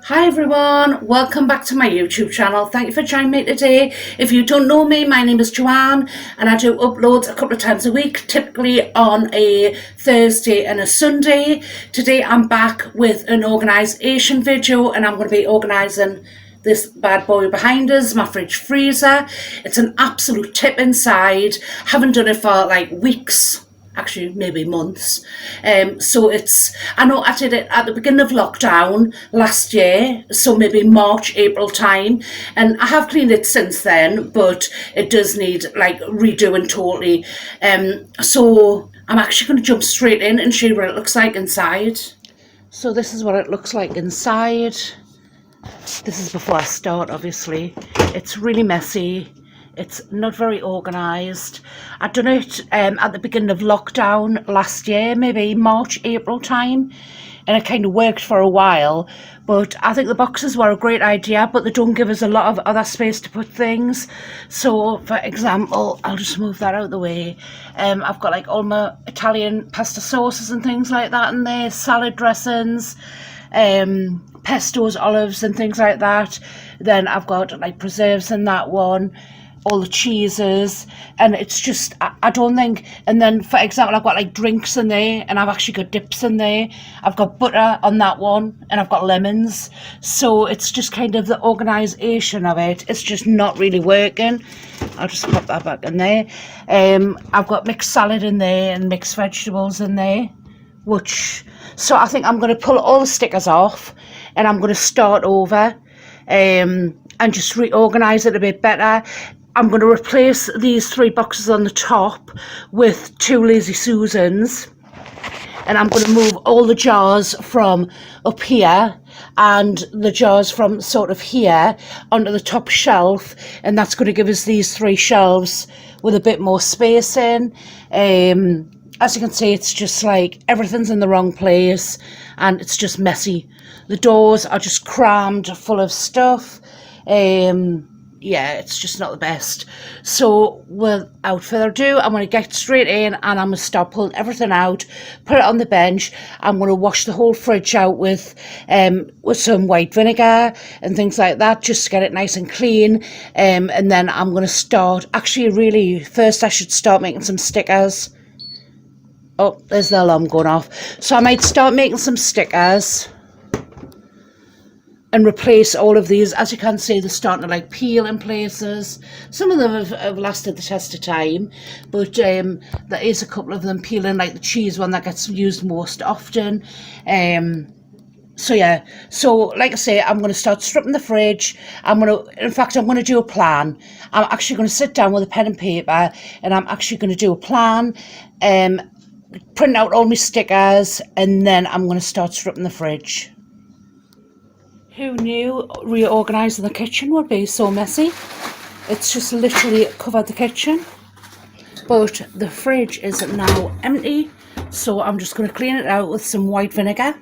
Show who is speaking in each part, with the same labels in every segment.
Speaker 1: Hi everyone, welcome back to my YouTube channel. Thank you for joining me today. If you don't know me, my name is Joanne and I do uploads a couple of times a week, typically on a Thursday and a Sunday. Today I'm back with an organisation video and I'm going to be organising this bad boy behind us, my fridge freezer. It's an absolute tip inside. Haven't done it for like weeks, actually maybe months. So I know I did it at the beginning of lockdown last year, so maybe March, April time, and I have cleaned it since then, but it does need like redoing totally. So I'm actually going to jump straight in and show you what it looks like inside. So this is what it looks like inside. This is before I start, obviously. It's really messy. It's not very organised. I'd done it at the beginning of lockdown last year, maybe March, April time, and it kind of worked for a while. But I think the boxes were a great idea, but they don't give us a lot of other space to put things. So, for example, I'll just move that out of the way. I've got like all my Italian pasta sauces and things like that in there, salad dressings, pestos, olives and things like that. Then I've got like preserves in that one, all the cheeses, and it's just I don't think. And then for example, I've got like drinks in there and I've actually got dips in there. I've got butter on that one and I've got lemons. So it's just kind of the organisation of it, it's just not really working. I'll just pop that back in there. I've got mixed salad in there and mixed vegetables in there, so I think I'm going to pull all the stickers off and I'm going to start over and just reorganise it a bit better. I'm going to replace these 3 boxes on the top with 2 Lazy Susans, and I'm going to move all the jars from up here and the jars from sort of here onto the top shelf, and that's going to give us these 3 shelves with a bit more space in. As you can see, it's just like everything's in the wrong place and it's just messy. The doors are just crammed full of stuff. Yeah, it's just not the best. So without further ado, I'm going to get straight in and I'm going to start pulling everything out, put it on the bench. I'm going to wash the whole fridge out with some white vinegar and things like that, just to get it nice and clean. And then I'm going to start, actually really first I should start making some stickers. Oh, there's the alarm going off. So I might start making some stickers and replace all of these. As you can see, they're starting to like peel in places. Some of them have lasted the test of time, but there is a couple of them peeling, like the cheese one that gets used most often. So yeah, so like I say, I'm going to start stripping the fridge. In fact, I'm going to do a plan. I'm actually going to sit down with a pen and paper and I'm actually going to do a plan, print out all my stickers, and then I'm going to start stripping the fridge. Who knew reorganising the kitchen would be so messy? It's just literally covered the kitchen. But the fridge is now empty, so I'm just going to clean it out with some white vinegar,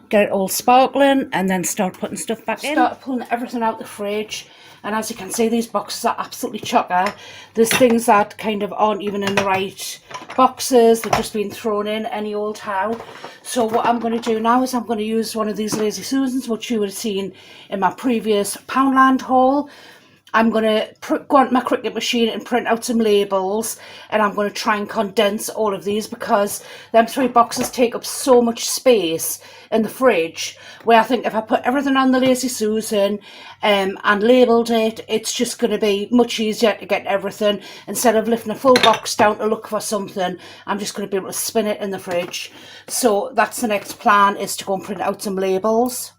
Speaker 1: get it all sparkling, and then start putting stuff back in. Start pulling everything out the fridge. And as you can see, these boxes are absolutely chocker. There's things that kind of aren't even in the right boxes. They've just been thrown in any old how. So what I'm going to do now is I'm going to use one of these Lazy Susans, which you would have seen in my previous Poundland haul. I'm going to go onto my Cricut machine and print out some labels, and I'm going to try and condense all of these because them 3 boxes take up so much space in the fridge, where I think if I put everything on the Lazy Susan and labelled it, it's just going to be much easier to get everything. Instead of lifting a full box down to look for something, I'm just going to be able to spin it in the fridge. So that's the next plan, is to go and print out some labels.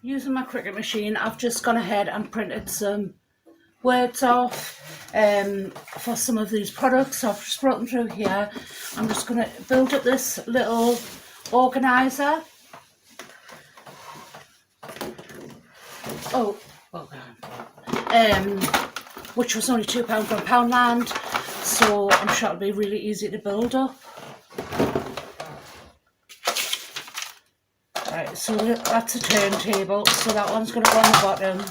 Speaker 1: Using my Cricut machine, I've just gone ahead and printed some words off for some of these products. So I've just brought them through here. I'm just going to build up this little organiser. Which was only £2 from Poundland, so I'm sure it'll be really easy to build up. Right, so that's a turntable, so that one's going to go on the bottom.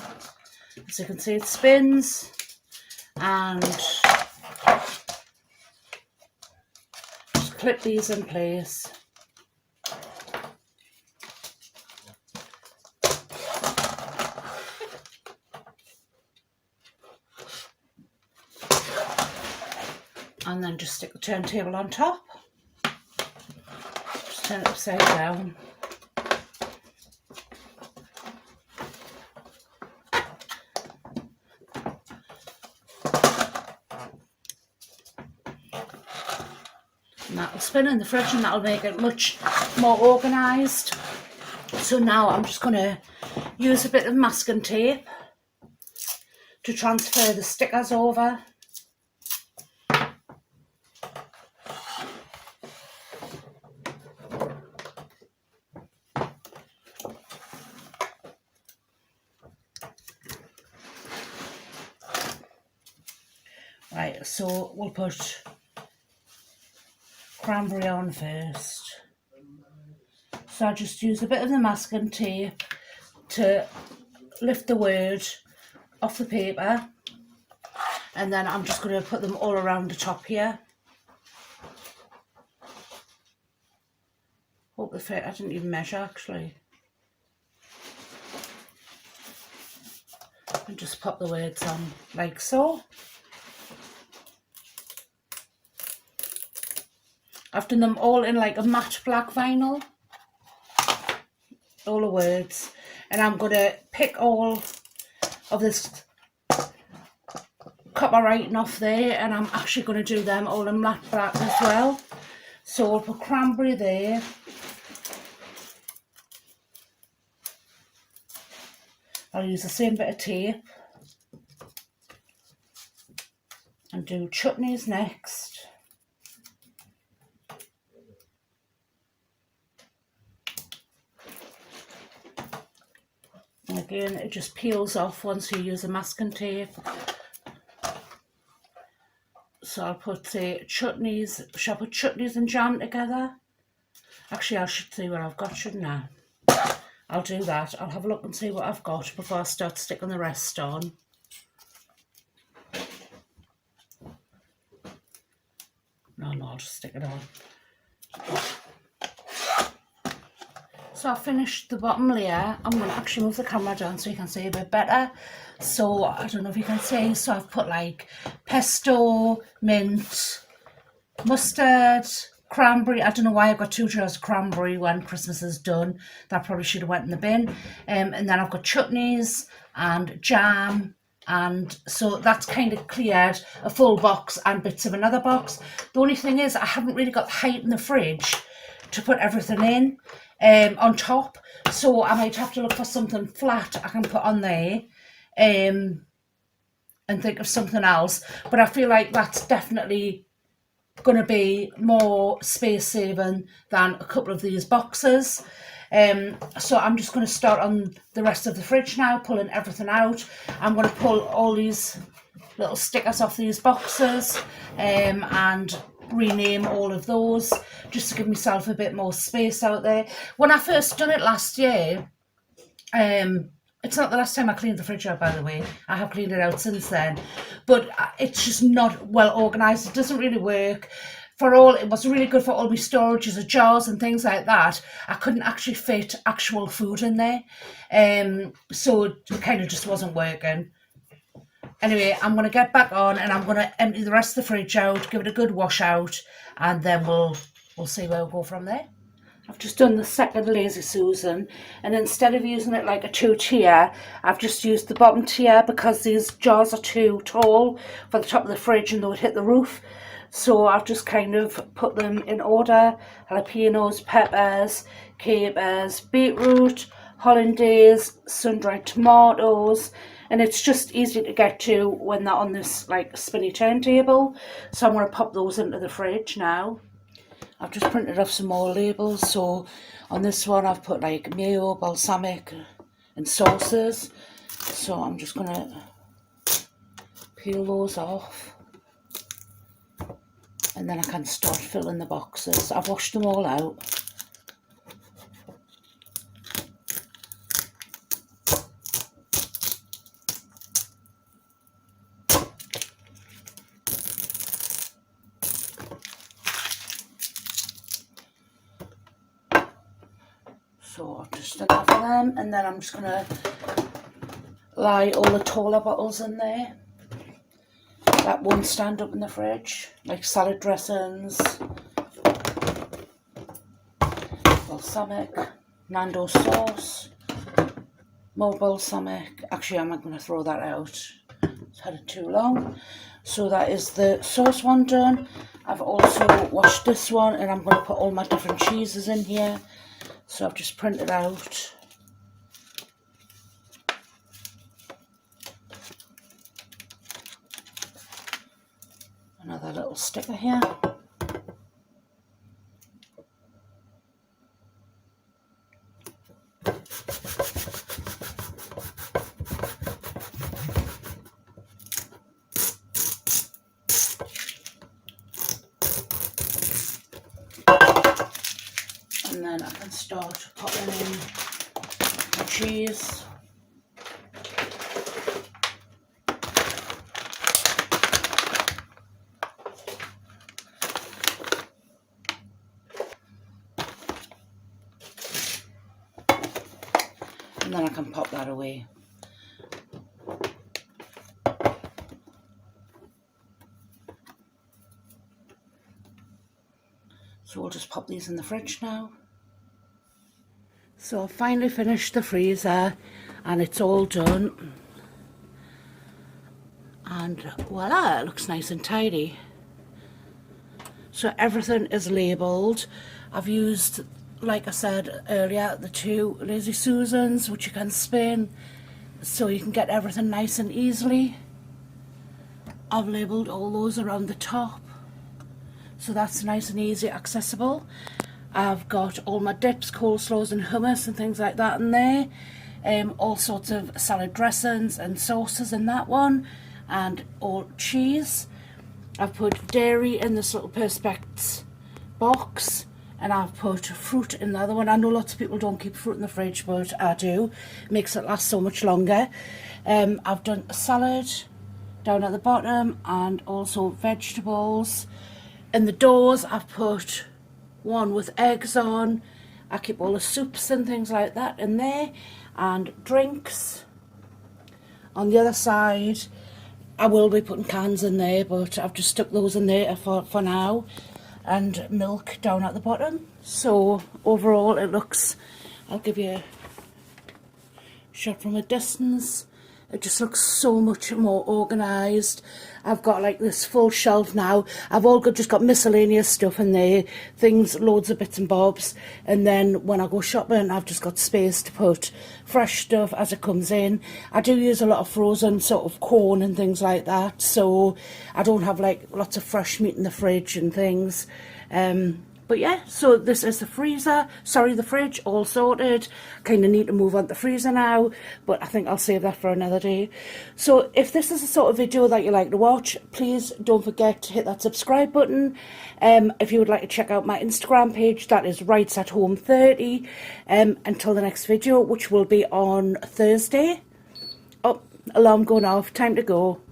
Speaker 1: As you can see, it spins, and just clip these in place. And then just stick the turntable on top. Just turn it upside down. And that'll spin in the fridge and that'll make it much more organised. So now I'm just going to use a bit of masking tape to transfer the stickers over. Right, so we'll put cranberry on first. So I just use a bit of the masking tape to lift the word off the paper, and then I'm just going to put them all around the top here. Hope they fit. I didn't even measure actually. And just pop the words on like so. I've done them all in like a matte black vinyl, all the words, and I'm going to pick all of this copper writing off there, and I'm actually going to do them all in matte black as well. So I'll put cranberry there, I'll use the same bit of tape and do chutneys next. And again, it just peels off once you use the masking tape. So I'll put chutneys. Shall I put chutneys and jam together? Actually, I should see what I've got, shouldn't I? I'll do that. I'll have a look and see what I've got before I start sticking the rest on. No, I'll just stick it on. So I've finished the bottom layer. I'm going to actually move the camera down so you can see a bit better. So I don't know if you can see. So I've put like pesto, mint, mustard, cranberry. I don't know why I've got 2 jars of cranberry when Christmas is done. That probably should have went in the bin. And then I've got chutneys and jam. And so that's kind of cleared a full box and bits of another box. The only thing is I haven't really got the height in the fridge to put everything in on top, so I might have to look for something flat I can put on there and think of something else. But I feel like that's definitely going to be more space saving than a couple of these boxes. So I'm just going to start on the rest of the fridge now, pulling everything out. I'm going to pull all these little stickers off these boxes and rename all of those just to give myself a bit more space out there. When I first done it last year, it's not the last time I cleaned the fridge out, by the way. I have cleaned it out since then, but it's just not well organised. It doesn't really work. It was really good for all my storages of jars and things like that. I couldn't actually fit actual food in there, so it kind of just wasn't working. Anyway, I'm going to get back on and I'm going to empty the rest of the fridge out, give it a good wash out, and then we'll see where we'll go from there. I've just done the second Lazy Susan, and instead of using it like a 2-tier, I've just used the bottom tier because these jars are too tall for the top of the fridge and they would hit the roof. So I've just kind of put them in order: jalapenos, peppers, capers, beetroot, hollandaise, sun-dried tomatoes, and it's just easy to get to when they're on this like spinny turntable. So I'm going to pop those into the fridge now. I've just printed off some more labels. So on this one I've put like mayo, balsamic and sauces. So I'm just going to peel those off. And then I can start filling the boxes. I've washed them all out. So I've just done that for them, and then I'm just going to lie all the taller bottles in there. that won't stand up in the fridge, like salad dressings, balsamic, Nando sauce, more balsamic. Actually, I'm not going to throw that out. It's had it too long. So that is the sauce one done. I've also washed this one, and I'm going to put all my different cheeses in here. So I've just printed out another little sticker here. And then I can start popping in the cheese. And then I can pop that away. So we'll just pop these in the fridge now. So I've finally finished the freezer and it's all done. And voila, it looks nice and tidy. So everything is labelled. I've used, like I said earlier, the 2 Lazy Susans, which you can spin, so you can get everything nice and easily. I've labelled all those around the top, so that's nice and easy, accessible. I've got all my dips, coleslaws and hummus and things like that in there. All sorts of salad dressings and sauces in that one, and all cheese. I've put dairy in this little Perspex box, and I've put fruit in the other one. I know lots of people don't keep fruit in the fridge, but I do. It makes it last so much longer. I've done a salad down at the bottom, and also vegetables. In the doors I've put one with eggs on. I keep all the soups and things like that in there, and drinks. On the other side I will be putting cans in there, but I've just stuck those in there for now, and milk down at the bottom. So overall it looks, I'll give you a shot from a distance. It just looks so much more organised. I've got like this full shelf now. I've just got miscellaneous stuff in there, things, loads of bits and bobs. And then when I go shopping, I've just got space to put fresh stuff as it comes in. I do use a lot of frozen sort of corn and things like that, so I don't have like lots of fresh meat in the fridge and things. But yeah, so this is the the fridge, all sorted. Kind of need to move on to the freezer now, but I think I'll save that for another day. So if this is the sort of video that you like to watch, please don't forget to hit that subscribe button. If you would like to check out my Instagram page, that is writes@home30. Until the next video, which will be on Thursday. Oh, alarm going off, time to go.